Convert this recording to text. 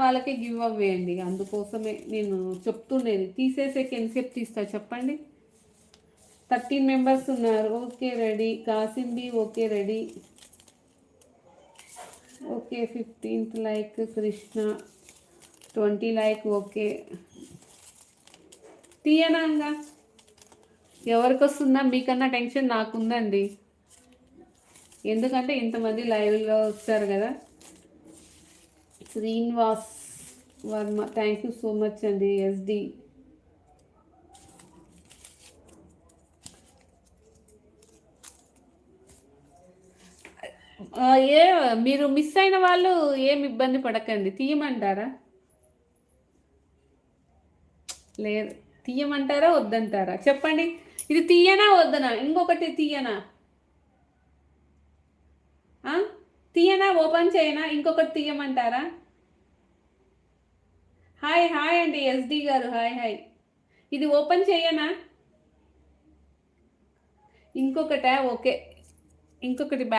వాళ్ళకే give away అండి. అందుకోసమే నేను చెప్తుండేది. తీసేసేకి ఎంతసేపు తీస్తా చెప్పండి. 13 మెంబర్స్ ఉన్నారు. Okay ready. కాసింబి okay ready. Okay 15th like Krishna 20 like okay. తీయనాంగా ఎవరికి వస్తుందా మీకన్నా టెన్షన్ నాకుందండి. ఎందుకంటే ఇంతమంది లైవ్లో వచ్చారు కదా. Srinivas Varma thank you so much అండి. ఎస్డి ఏ మీరు మిస్ అయిన వాళ్ళు ఏం ఇబ్బంది పడకండి. తీయమంటారా? లేదు, తీయమంటారా వద్దంటారా చెప్పండి. ఇది తీయనా వద్దనా? ఇంకొకటి తీయనా? తీయనా? ఓపెన్ చేయనా? ఇంకొకటి తీయమంటారా? హాయ్ హాయ్ అండి ఎస్డి గారు. Hi hi. ఇది ఓపెన్ చేయనా? ఇంకొకట ఓకే. ఇంకొకటి